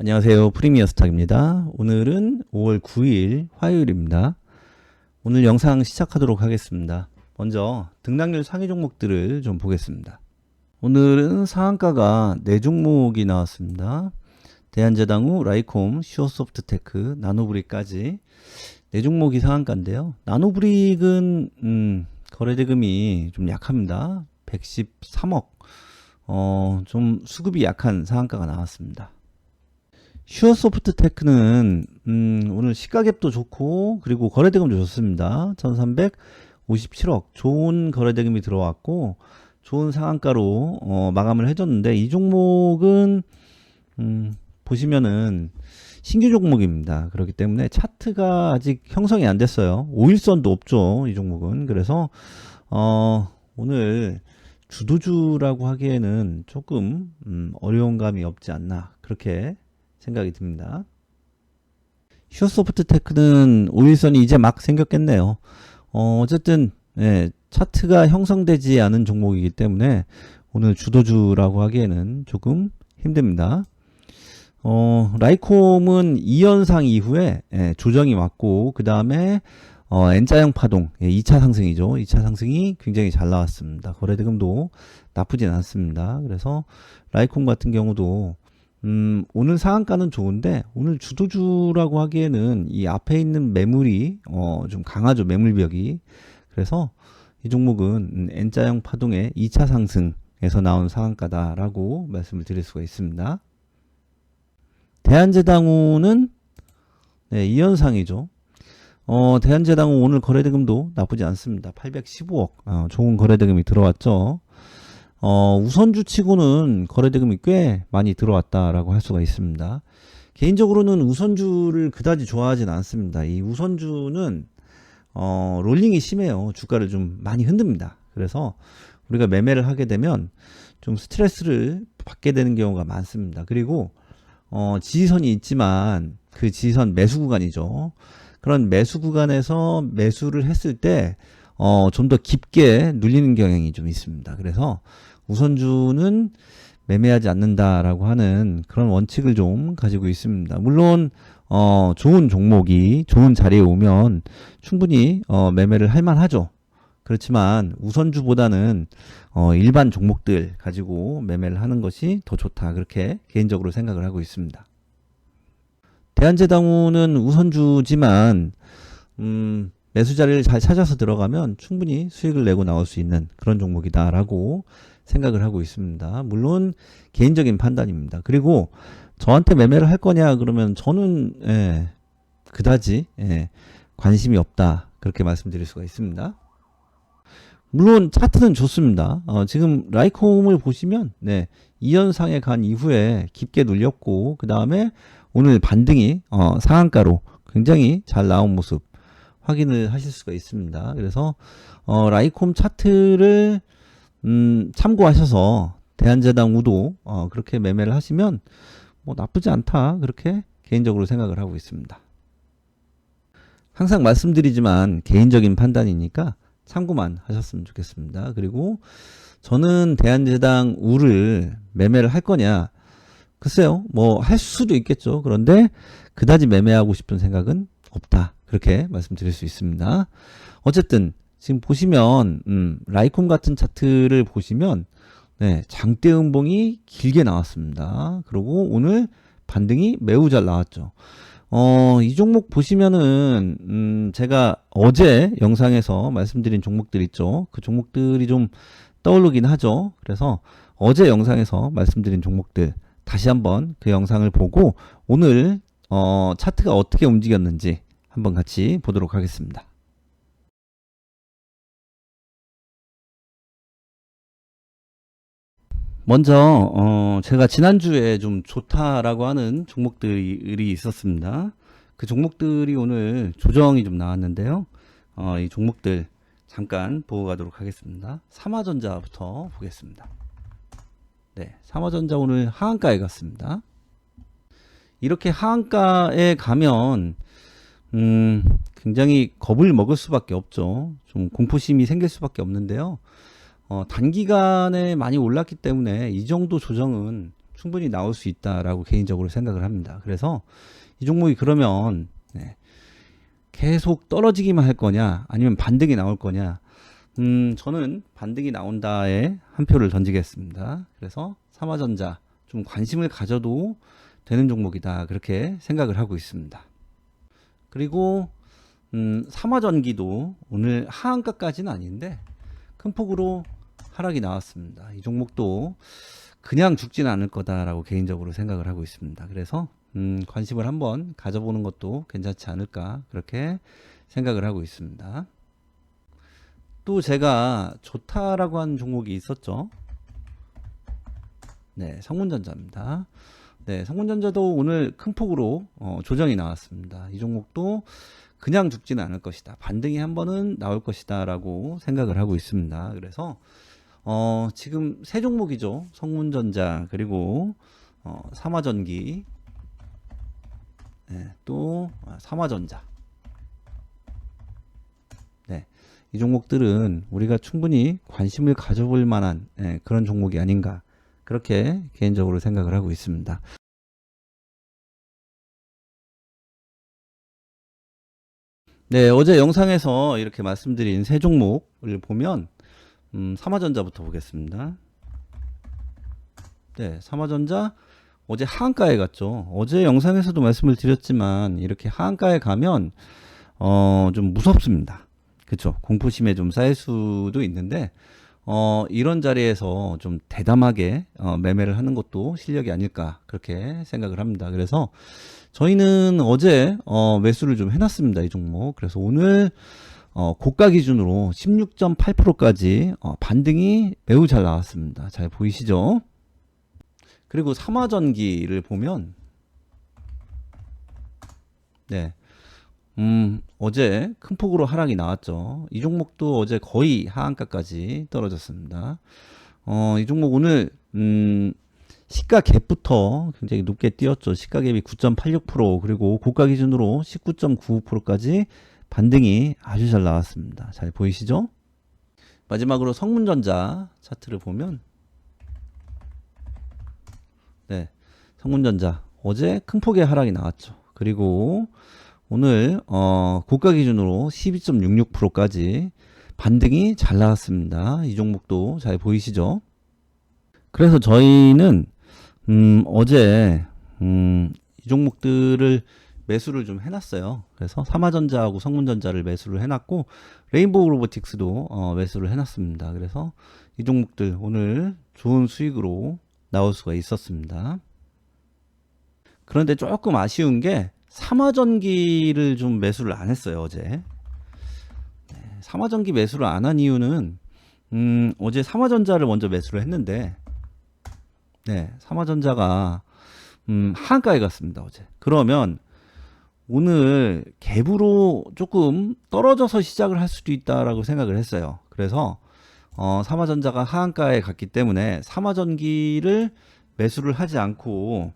안녕하세요. 프리미어 스탁입니다. 오늘은 5월 9일 화요일입니다. 오늘 영상 시작하도록 하겠습니다. 먼저 등락률 상위 종목들을 좀 보겠습니다. 오늘은 상한가가 4종목이 나왔습니다. 대한제당우, 라이콤, 슈어소프트테크, 나노브릭까지 4종목이 상한가인데요. 나노브릭은 거래대금이 좀 약합니다. 113억. 좀 수급이 약한 상한가가 나왔습니다. 슈어소프트테크는 오늘 시가갭도 좋고 그리고 거래대금도 좋습니다. 1357억 좋은 거래대금이 들어왔고 좋은 상한가로 마감을 해줬는데 이 종목은 보시면은 신규 종목입니다. 그렇기 때문에 차트가 아직 형성이 안 됐어요. 5일선도 없죠. 이 종목은. 그래서 오늘 주도주라고 하기에는 조금 어려운 감이 없지 않나 그렇게 생각이 듭니다. 슈어소프트테크는 5일선이 이제 막 생겼겠네요. 어쨌든 차트가 형성되지 않은 종목이기 때문에 오늘 주도주라고 하기에는 조금 힘듭니다. 라이콤은 2연상 이후에 조정이 왔고 그 다음에 N자형 파동 2차 상승이죠. 2차 상승이 굉장히 잘 나왔습니다. 거래대금도 나쁘진 않습니다. 그래서 라이콤 같은 경우도 오늘 상한가는 좋은데 오늘 주도주라고 하기에는 이 앞에 있는 매물이 좀 강하죠. 매물벽이. 그래서 이 종목은 N자형 파동의 2차 상승에서 나온 상한가다라고 말씀을 드릴 수가 있습니다. 대한제당우는 2연상이죠. 대한제당우 오늘 거래대금도 나쁘지 않습니다. 815억 좋은 거래대금이 들어왔죠. 우선주 치고는 거래대금이 꽤 많이 들어왔다라고 할 수가 있습니다. 개인적으로는 우선주를 그다지 좋아하진 않습니다. 이 우선주는 롤링이 심해요. 주가를 좀 많이 흔듭니다. 그래서 우리가 매매를 하게 되면 좀 스트레스를 받게 되는 경우가 많습니다. 그리고 지지선이 있지만 그 지지선 매수 구간이죠. 그런 매수 구간에서 매수를 했을 때 좀 더 깊게 눌리는 경향이 좀 있습니다. 그래서 우선주는 매매하지 않는다라고 하는 그런 원칙을 좀 가지고 있습니다. 물론 좋은 종목이 좋은 자리에 오면 충분히 매매를 할 만하죠. 그렇지만 우선주보다는 일반 종목들 가지고 매매를 하는 것이 더 좋다. 그렇게 개인적으로 생각을 하고 있습니다. 대한제당우는 우선주지만 매수 자리를 잘 찾아서 들어가면 충분히 수익을 내고 나올 수 있는 그런 종목이다라고 생각을 하고 있습니다. 물론 개인적인 판단입니다. 그리고 저한테 매매를 할 거냐 그러면 저는 그다지 관심이 없다 그렇게 말씀드릴 수가 있습니다. 물론 차트는 좋습니다. 지금 라이콤을 보시면 2연상에 간 이후에 깊게 눌렸고 그 다음에 오늘 반등이 상한가로 굉장히 잘 나온 모습 확인을 하실 수가 있습니다. 그래서 라이콤 차트를 참고하셔서 대한제당우도 그렇게 매매를 하시면 뭐 나쁘지 않다 그렇게 개인적으로 생각을 하고 있습니다. 항상 말씀드리지만 개인적인 판단이니까 참고만 하셨으면 좋겠습니다. 그리고 저는 대한제당우를 매매를 할 거냐 글쎄요 뭐 할 수도 있겠죠. 그런데 그다지 매매하고 싶은 생각은 없다 그렇게 말씀드릴 수 있습니다. 어쨌든 지금 보시면 라이콤 같은 차트를 보시면 장대 음봉이 길게 나왔습니다. 그리고 오늘 반등이 매우 잘 나왔죠. 이 종목 보시면은 제가 어제 영상에서 말씀드린 종목들 있죠. 그 종목들이 좀 떠오르긴 하죠. 그래서 어제 영상에서 말씀드린 종목들 다시 한번 그 영상을 보고 오늘 차트가 어떻게 움직였는지 한번 같이 보도록 하겠습니다. 먼저 제가 지난주에 좀 좋다라고 하는 종목들이 있었습니다. 그 종목들이 오늘 조정이 좀 나왔는데요. 이 종목들 잠깐 보고 가도록 하겠습니다. 삼화전자부터 보겠습니다. 삼화전자 오늘 하한가에 갔습니다. 이렇게 하한가에 가면 굉장히 겁을 먹을 수밖에 없죠. 좀 공포심이 생길 수밖에 없는데요. 단기간에 많이 올랐기 때문에 이 정도 조정은 충분히 나올 수 있다라고 개인적으로 생각을 합니다. 그래서 이 종목이 그러면 계속 떨어지기만 할 거냐 아니면 반등이 나올 거냐, 저는 반등이 나온다에 한 표를 던지겠습니다. 그래서 삼화전자 좀 관심을 가져도 되는 종목이다, 그렇게 생각을 하고 있습니다. 그리고 삼화전기도 오늘 하한가까지는 아닌데 큰 폭으로 하락이 나왔습니다. 이 종목도 그냥 죽지는 않을 거다라고 개인적으로 생각을 하고 있습니다. 그래서 관심을 한번 가져보는 것도 괜찮지 않을까, 그렇게 생각을 하고 있습니다. 또 제가 좋다라고 하는 종목이 있었죠. 네, 성문전자입니다. 네, 성문전자도 오늘 큰 폭으로 조정이 나왔습니다. 이 종목도 그냥 죽지는 않을 것이다, 반등이 한 번은 나올 것이다 라고 생각을 하고 있습니다. 그래서 지금 세 종목이죠. 성문전자, 그리고 삼화전기, 네, 또 삼화전자. 네, 이 종목들은 우리가 충분히 관심을 가져볼 만한 그런 종목이 아닌가, 그렇게 개인적으로 생각을 하고 있습니다. 네, 어제 영상에서 이렇게 말씀드린 세 종목을 보면 삼화전자부터 보겠습니다. 네, 삼화전자 어제 하한가에 갔죠. 어제 영상에서도 말씀을 드렸지만 이렇게 하한가에 가면 좀 무섭습니다. 그쵸? 공포심에 좀 쌓일 수도 있는데 이런 자리에서 좀 대담하게 매매를 하는 것도 실력이 아닐까, 그렇게 생각을 합니다. 그래서 저희는 어제 매수를 좀 해놨습니다, 이 종목. 그래서 오늘 고가 기준으로 16.8%까지 반등이 매우 잘 나왔습니다. 잘 보이시죠? 그리고 삼화전기를 보면, 네, 어제 큰 폭으로 하락이 나왔죠. 이 종목도 어제 거의 하한가까지 떨어졌습니다. 이 종목 오늘 시가 갭부터 굉장히 높게 뛰었죠. 시가 갭이 9.86%, 그리고 고가 기준으로 19.95%까지 반등이 아주 잘 나왔습니다. 잘 보이시죠? 마지막으로 성문전자 차트를 보면, 네, 성문전자 어제 큰 폭의 하락이 나왔죠. 그리고 오늘 고가 기준으로 12.66%까지 반등이 잘 나왔습니다. 이 종목도 잘 보이시죠? 그래서 저희는 어제 이 종목들을 매수를 좀 해놨어요. 그래서 삼화전자하고 성문전자를 매수를 해놨고, 레인보우 로보틱스도 매수를 해놨습니다. 그래서 이 종목들 오늘 좋은 수익으로 나올 수가 있었습니다. 그런데 조금 아쉬운 게 삼화전기를 좀 매수를 안 했어요, 어제. 네, 삼화전기 매수를 안 한 이유는 어제 삼화전자를 먼저 매수를 했는데, 네, 삼화전자가 하한가에 갔습니다, 어제. 그러면 오늘 갭으로 조금 떨어져서 시작을 할 수도 있다라고 생각을 했어요. 그래서 삼화전자가 하한가에 갔기 때문에 삼화전기를 매수를 하지 않고,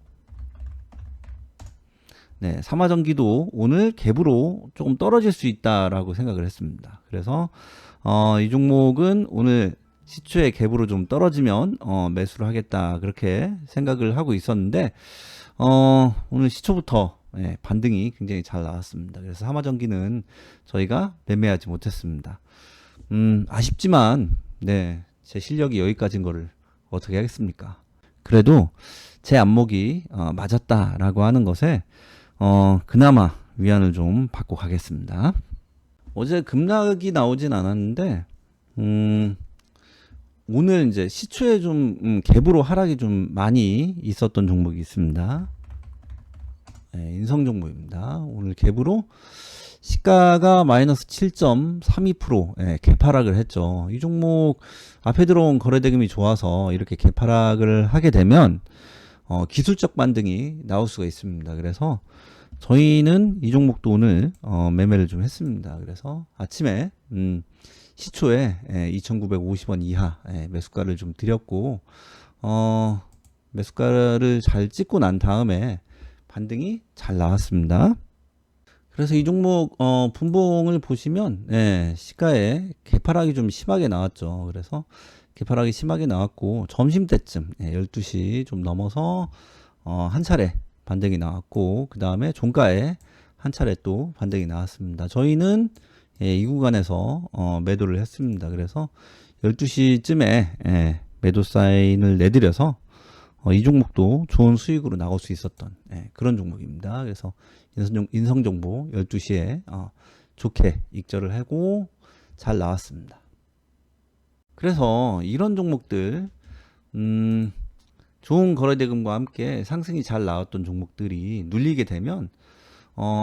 네, 삼화전기도 오늘 갭으로 조금 떨어질 수 있다라고 생각을 했습니다. 그래서 이 종목은 오늘 시초의 갭으로 좀 떨어지면 매수를 하겠다, 그렇게 생각을 하고 있었는데 오늘 시초부터 반등이 굉장히 잘 나왔습니다. 그래서 삼화전기는 저희가 매매하지 못했습니다. 아쉽지만 네, 제 실력이 여기까지인 거를 어떻게 하겠습니까? 그래도 제 안목이 맞았다라고 하는 것에 그나마 위안을 좀 받고 가겠습니다. 어제 급락이 나오진 않았는데 오늘 이제 시초에 좀 갭으로 하락이 좀 많이 있었던 종목이 있습니다. 네, 인성 종목입니다. 오늘 갭으로 시가가 마이너스 7.32%, 갭 하락을 했죠. 이 종목 앞에 들어온 거래대금이 좋아서 이렇게 갭 하락을 하게 되면 기술적 반등이 나올 수가 있습니다. 그래서 저희는 이 종목도 오늘 매매를 좀 했습니다. 그래서 아침에 시초에 2,950원 이하 매수가를 좀 드렸고, 매수가를 잘 찍고 난 다음에 반등이 잘 나왔습니다. 그래서 이 종목 분봉을 보시면 시가에 개파락이 좀 심하게 나왔죠. 그래서 개파락이 심하게 나왔고 점심때쯤 12시 좀 넘어서 한 차례 반등이 나왔고 그 다음에 종가에 한 차례 또 반등이 나왔습니다. 저희는 이 구간에서 매도를 했습니다. 그래서 12시쯤에 매도 사인을 내드려서 이 종목도 좋은 수익으로 나올 수 있었던 그런 종목입니다. 그래서 인성정보 12시에 좋게 익절을 하고 잘 나왔습니다. 그래서 이런 종목들 좋은 거래대금과 함께 상승이 잘 나왔던 종목들이 눌리게 되면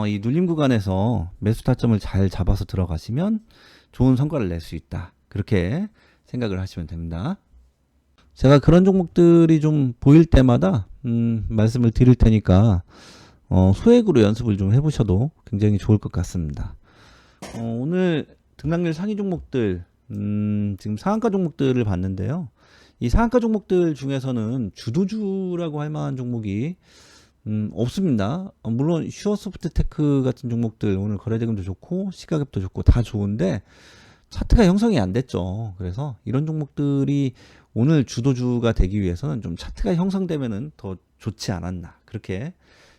이 눌림 구간에서 매수 타점을 잘 잡아서 들어가시면 좋은 성과를 낼 수 있다. 그렇게 생각을 하시면 됩니다. 제가 그런 종목들이 좀 보일 때마다 말씀을 드릴 테니까 소액으로 연습을 좀 해보셔도 굉장히 좋을 것 같습니다. 오늘 등락률 상위 종목들 지금 상한가 종목들을 봤는데요. 이 상한가 종목들 중에서는 주도주라고 할 만한 종목이 없습니다. 물론 슈어소프트테크 같은 종목들 오늘 거래대금도 좋고 시가격도 좋고 다 좋은데 차트가 형성이 안 됐죠. 그래서 이런 종목들이 오늘 주도주가 되기 위해서는 좀 차트가 형성되면은 더 좋지 않았나 그렇게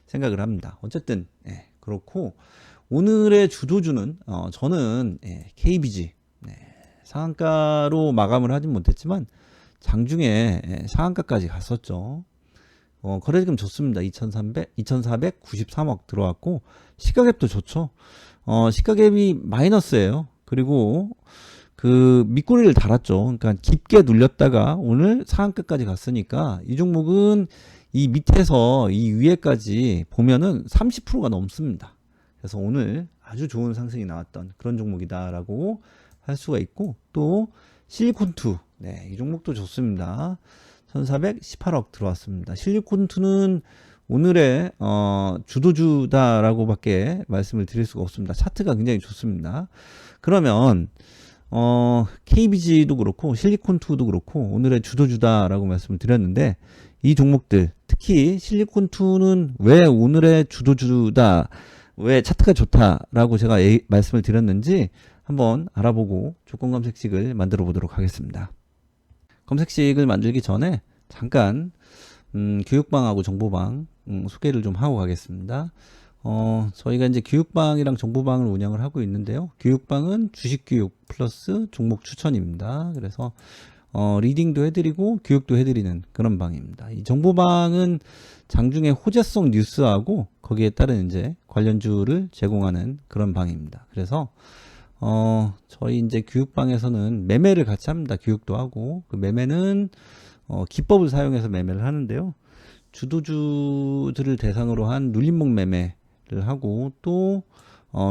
생각을 합니다. 어쨌든 그렇고 오늘의 주도주는 저는 KBG 상한가로 마감을 하진 못했지만 장중에 상한가까지 갔었죠. 거래대금 좋습니다. 2493억 들어왔고 시가갭도 좋죠. 시가갭이 마이너스예요. 그리고 그 밑꼬리를 달았죠. 그러니까 깊게 눌렸다가 오늘 상한가까지 갔으니까 이 종목은 이 밑에서 이 위에까지 보면은 30%가 넘습니다. 그래서 오늘 아주 좋은 상승이 나왔던 그런 종목이다라고 할 수가 있고 또 실리콘2 이 종목도 좋습니다. 1418억 들어왔습니다. 실리콘2는 오늘의 주도주다라고 밖에 말씀을 드릴 수가 없습니다. 차트가 굉장히 좋습니다. 그러면 KBG도 그렇고 실리콘2도 그렇고 오늘의 주도주다라고 말씀을 드렸는데 이 종목들 특히 실리콘2는 왜 오늘의 주도주다 왜 차트가 좋다라고 제가 말씀을 드렸는지 한번 알아보고 조건 검색식을 만들어 보도록 하겠습니다. 검색식을 만들기 전에 잠깐 교육방하고 정보방 소개를 좀 하고 가겠습니다. 저희가 이제 교육방이랑 정보방을 운영을 하고 있는데요. 교육방은 주식교육 플러스 종목 추천입니다. 그래서 리딩도 해드리고 교육도 해드리는 그런 방입니다. 이 정보방은 장중에 호재성 뉴스하고 거기에 따른 이제 관련주를 제공하는 그런 방입니다. 그래서 저희 이제 교육방에서는 매매를 같이 합니다. 교육도 하고 그 매매는 기법을 사용해서 매매를 하는데요. 주도주들을 대상으로 한 눌림목 매매를 하고 또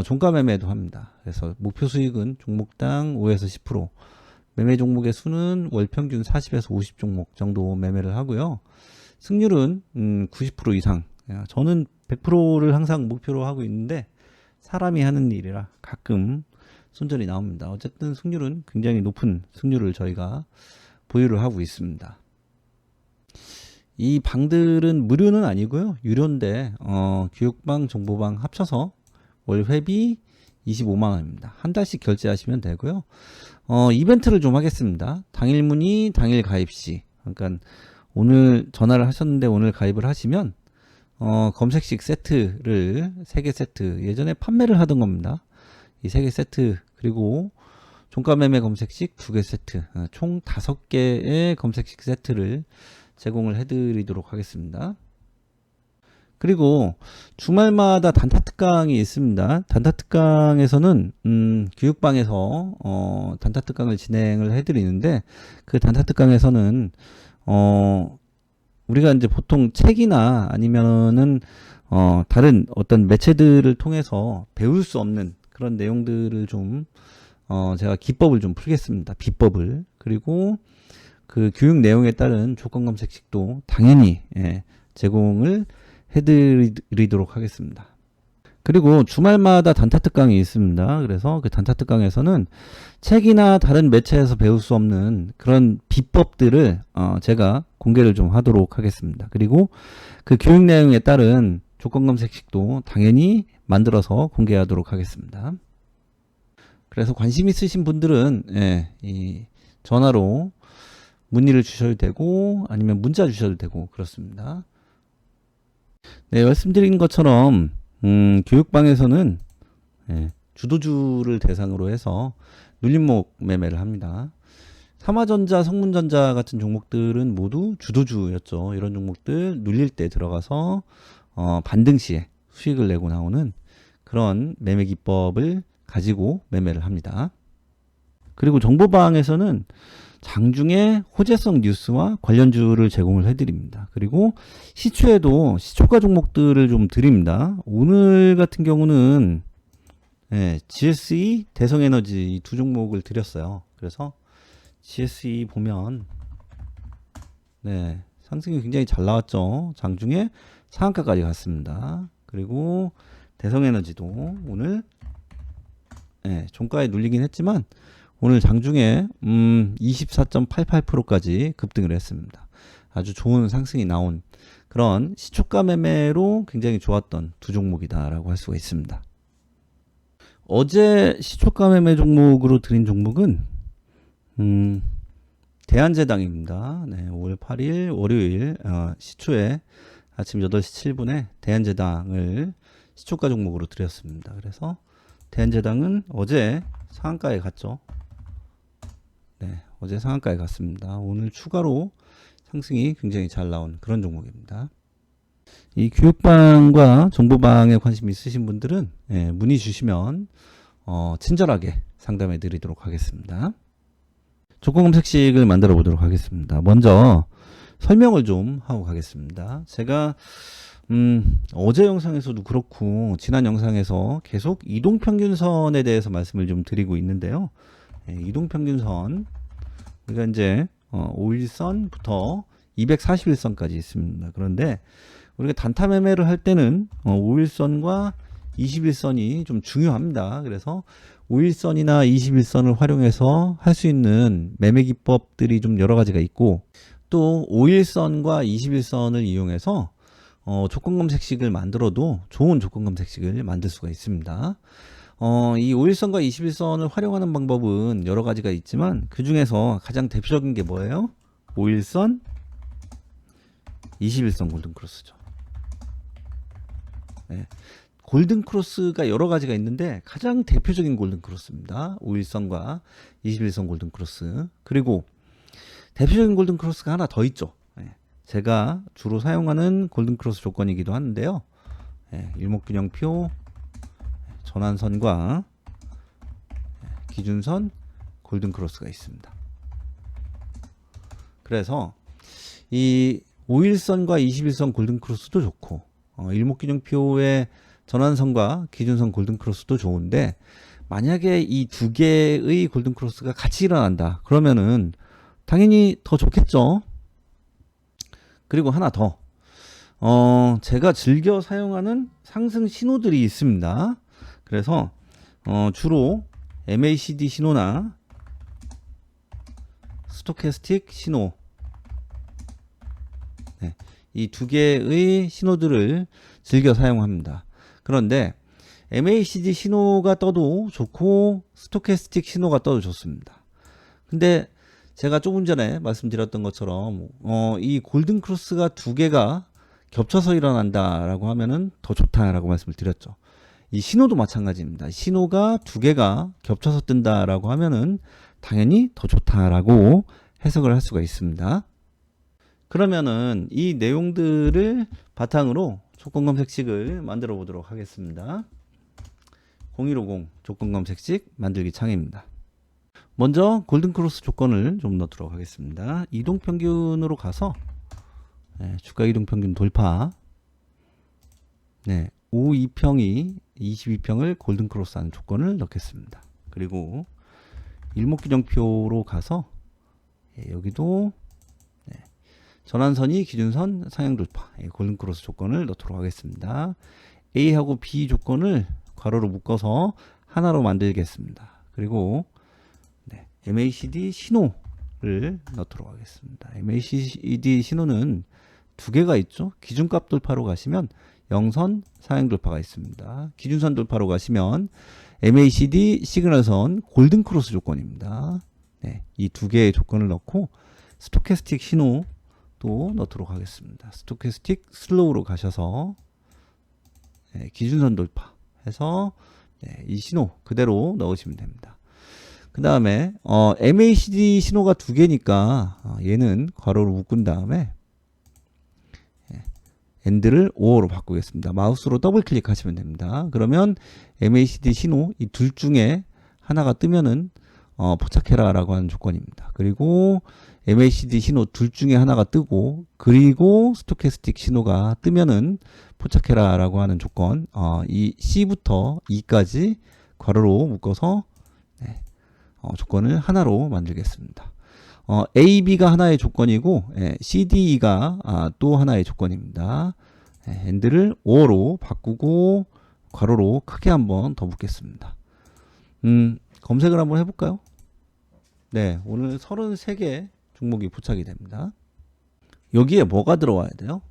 종가 매매도 합니다. 그래서 목표 수익은 종목당 5에서 10%, 매매 종목의 수는 월 평균 40에서 50 종목 정도 매매를 하고요. 승률은 90% 이상. 저는 100%를 항상 목표로 하고 있는데 사람이 하는 일이라 가끔 손절이 나옵니다. 어쨌든 승률은 굉장히 높은 승률을 저희가 보유를 하고 있습니다. 이 방들은 무료는 아니고요. 유료인데 교육방, 정보방 합쳐서 월 회비 25만원입니다. 한 달씩 결제하시면 되고요. 이벤트를 좀 하겠습니다. 당일 문의, 당일 가입 시. 그러니까 오늘 전화를 하셨는데 오늘 가입을 하시면 검색식 세트를 3개 세트 예전에 판매를 하던 겁니다. 이 3개 세트 그리고 종가 매매 검색식 2개 세트 총 5개의 검색식 세트를 제공을 해드리도록 하겠습니다. 그리고 주말마다 단타 특강이 있습니다. 단타 특강에서는 교육방에서 단타 특강을 진행을 해드리는데 그 단타 특강에서는 우리가 이제 보통 책이나 아니면은 다른 어떤 매체들을 통해서 배울 수 없는 그런 내용들을 좀 제가 기법을 좀 풀겠습니다. 비법을. 그리고 그 교육 내용에 따른 조건 검색식도 당연히 제공을 해드리도록 하겠습니다. 그리고 주말마다 단타 특강이 있습니다. 그래서 그 단타 특강에서는 책이나 다른 매체에서 배울 수 없는 그런 비법들을 제가 공개를 좀 하도록 하겠습니다. 그리고 그 교육 내용에 따른 조건 검색식도 당연히 만들어서 공개하도록 하겠습니다. 그래서 관심 있으신 분들은 이 전화로 문의를 주셔도 되고 아니면 문자 주셔도 되고 그렇습니다. 네, 말씀드린 것처럼 교육방에서는 주도주를 대상으로 해서 눌림목 매매를 합니다. 삼화전자, 성문전자 같은 종목들은 모두 주도주였죠. 이런 종목들 눌릴 때 들어가서 반등 시에 수익을 내고 나오는 그런 매매 기법을 가지고 매매를 합니다. 그리고 정보방에서는 장중에 호재성 뉴스와 관련주를 제공을 해드립니다. 그리고 시초에도 시초가 종목들을 좀 드립니다. 오늘 같은 경우는 GSE, 대성에너지 이 두 종목을 드렸어요. 그래서 GSE 보면 상승이 굉장히 잘 나왔죠. 장중에 상한가까지 갔습니다. 그리고 대성에너지도 오늘 종가에 눌리긴 했지만 오늘 장중에 24.88%까지 급등을 했습니다. 아주 좋은 상승이 나온 그런 시초가 매매로 굉장히 좋았던 두 종목이다라고 할 수가 있습니다. 어제 시초가 매매 종목으로 드린 종목은 대한제당입니다. 5월 8일 월요일 시초에 아침 8시 7분에 대한제당을 시초가 종목으로 드렸습니다. 그래서 대한제당은 어제 상한가에 갔죠. 어제 상한가에 갔습니다. 오늘 추가로 상승이 굉장히 잘 나온 그런 종목입니다. 이 교육방과 정보방에 관심 있으신 분들은 문의 주시면 친절하게 상담해 드리도록 하겠습니다. 조건 검색식을 만들어 보도록 하겠습니다. 먼저 설명을 좀 하고 가겠습니다. 제가 어제 영상에서도 그렇고 지난 영상에서 계속 이동평균선에 대해서 말씀을 좀 드리고 있는데요. 이동평균선 우리가 이제 5일선부터 241선까지 있습니다. 그런데 우리가 단타 매매를 할 때는 5일선과 21선이 좀 중요합니다. 그래서 5일선이나 21선을 활용해서 할 수 있는 매매 기법들이 좀 여러 가지가 있고 또 5일선과 21선을 이용해서 조건 검색식을 만들어도 좋은 조건 검색식을 만들 수가 있습니다. 이 5일선과 21선을 활용하는 방법은 여러 가지가 있지만 그 중에서 가장 대표적인 게 뭐예요? 5일선, 21선 골든크로스죠. 골든크로스가 여러 가지가 있는데 가장 대표적인 골든크로스입니다. 5일선과 21선 골든크로스. 그리고 대표적인 골든크로스가 하나 더 있죠. 제가 주로 사용하는 골든크로스 조건이기도 하는데요. 일목균형표, 전환선과 기준선, 골든크로스가 있습니다. 그래서 이 5일선과 21선 골든크로스도 좋고 일목균형표의 전환선과 기준선 골든크로스도 좋은데 만약에 이 두 개의 골든크로스가 같이 일어난다 그러면은 당연히 더 좋겠죠. 그리고 하나 더 제가 즐겨 사용하는 상승 신호들이 있습니다. 그래서 주로 MACD 신호나 스토캐스틱 신호 이 두 개의 신호들을 즐겨 사용합니다. 그런데 MACD 신호가 떠도 좋고 스토캐스틱 신호가 떠도 좋습니다. 근데 제가 조금 전에 말씀드렸던 것처럼 이 골든크로스가 두 개가 겹쳐서 일어난다라고 하면은 더 좋다라고 말씀을 드렸죠. 이 신호도 마찬가지입니다. 신호가 두 개가 겹쳐서 뜬다라고 하면은 당연히 더 좋다라고 해석을 할 수가 있습니다. 그러면은 이 내용들을 바탕으로 조건 검색식을 만들어 보도록 하겠습니다. 0150 조건 검색식 만들기 창입니다. 먼저 골든크로스 조건을 좀 넣도록 하겠습니다. 이동평균으로 가서 주가 이동평균 돌파 52평이 22평을 골든크로스 하는 조건을 넣겠습니다. 그리고 일목균형표로 가서 여기도 전환선이 기준선 상향 돌파 골든크로스 조건을 넣도록 하겠습니다. A하고 B 조건을 괄호로 묶어서 하나로 만들겠습니다. 그리고 MACD 신호를 넣도록 하겠습니다. MACD 신호는 두 개가 있죠. 기준값 돌파로 가시면 영선 상향 돌파가 있습니다. 기준선 돌파로 가시면 MACD 시그널선 골든크로스 조건입니다. 이 두 개의 조건을 넣고 스토캐스틱 신호도 넣도록 하겠습니다. 스토캐스틱 슬로우로 가셔서 네, 기준선 돌파해서 네, 이 신호 그대로 넣으시면 됩니다. 그 다음에 MACD 신호가 두 개니까 얘는 괄호로 묶은 다음에 엔드를 5호로 바꾸겠습니다. 마우스로 더블 클릭하시면 됩니다. 그러면 MACD 신호 이 둘 중에 하나가 뜨면은 포착해라 라고 하는 조건입니다. 그리고 MACD 신호 둘 중에 하나가 뜨고 그리고 스토캐스틱 신호가 뜨면은 포착해라 라고 하는 조건 이 C부터 E까지 괄호로 묶어서 네, 조건을 하나로 만들겠습니다. A, B가 하나의 조건이고 C, D가 또 하나의 조건입니다. 엔드를 5로 바꾸고 괄호로 크게 한번 더 붙겠습니다. 검색을 한번 해볼까요? 네, 오늘 33개 종목이 포착이 됩니다. 여기에 뭐가 들어와야 돼요?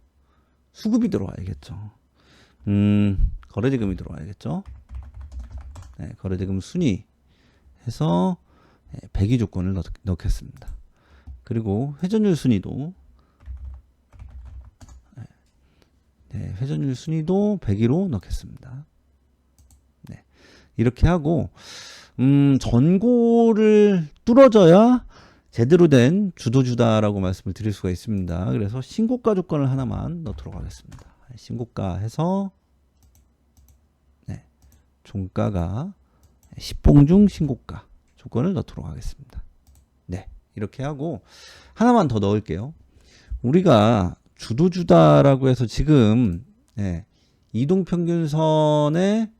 수급이 들어와야겠죠. 거래대금이 들어와야겠죠. 네, 거래대금 순위 해서 배기 조건을 넣겠습니다. 그리고 회전율 순위도 회전율 순위도 100으로 넣겠습니다. 네, 이렇게 하고 전고를 뚫어져야 제대로 된 주도주다라고 말씀을 드릴 수가 있습니다. 그래서 신고가 조건을 하나만 넣도록 하겠습니다. 신고가 해서 네, 종가가 10봉중 신고가 조건을 넣도록 하겠습니다. 네, 이렇게 하고 하나만 더 넣을게요. 우리가 주도주다라고 해서 지금 이동평균선의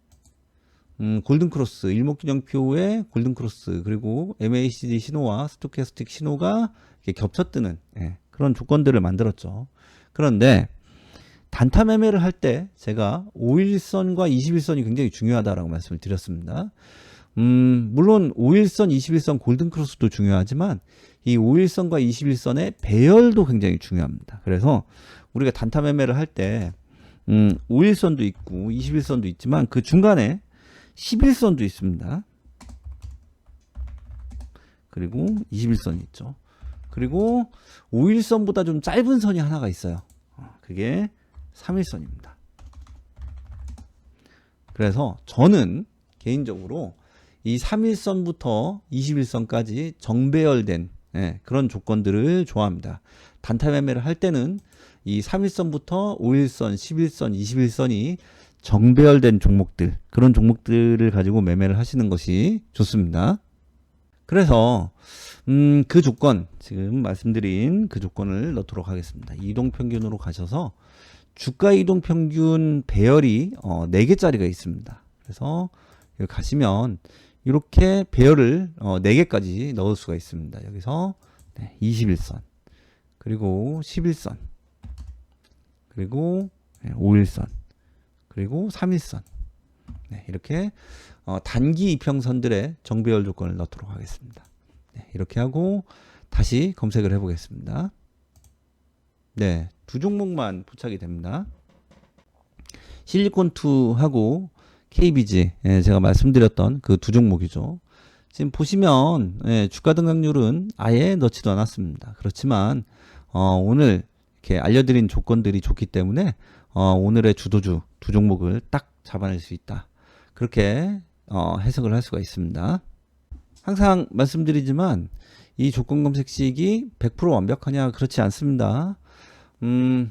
골든크로스, 일목균형표의 골든크로스 그리고 MACD 신호와 스토캐스틱 신호가 이렇게 겹쳐뜨는 그런 조건들을 만들었죠. 그런데 단타 매매를 할 때 제가 5일선과 21선이 굉장히 중요하다라고 말씀을 드렸습니다. 물론 5일선, 21선 골든크로스도 중요하지만 이 5일선과 21선의 배열도 굉장히 중요합니다. 그래서 우리가 단타 매매를 할 때 5일선도 있고 21선도 있지만 그 중간에 11선도 있습니다. 그리고 21선이 있죠. 그리고 5일선보다 좀 짧은 선이 하나가 있어요. 그게 3일선입니다. 그래서 저는 개인적으로 이 3일선부터 21선까지 정배열된 그런 조건들을 좋아합니다. 단타 매매를 할 때는 이 3일선부터 5일선, 11선, 21선이 정배열된 종목들, 그런 종목들을 가지고 매매를 하시는 것이 좋습니다. 그래서 그 조건, 지금 말씀드린 그 조건을 넣도록 하겠습니다. 이동평균으로 가셔서 주가 이동평균 배열이 4개짜리가 있습니다. 그래서 여기 가시면 이렇게 배열을 4개까지 넣을 수가 있습니다. 여기서 21선, 그리고 11선, 그리고 5일선, 그리고 3일선 이렇게 단기 이평선들의 정배열 조건을 넣도록 하겠습니다. 이렇게 하고 다시 검색을 해보겠습니다. 네, 두 종목만 포착이 됩니다. 실리콘2하고 KBG, 제가 말씀드렸던 그 두 종목이죠. 지금 보시면 주가 등락률은 아예 넣지도 않았습니다. 그렇지만 오늘 이렇게 알려드린 조건들이 좋기 때문에 오늘의 주도주 두 종목을 딱 잡아낼 수 있다. 그렇게 해석을 할 수가 있습니다. 항상 말씀드리지만 이 조건 검색식이 100% 완벽하냐 그렇지 않습니다.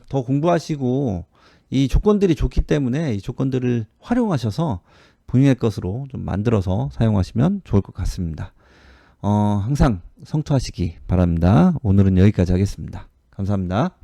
더 공부하시고 이 조건들이 좋기 때문에 이 조건들을 활용하셔서 본인의 것으로 좀 만들어서 사용하시면 좋을 것 같습니다. 항상 성투하시기 바랍니다. 오늘은 여기까지 하겠습니다. 감사합니다.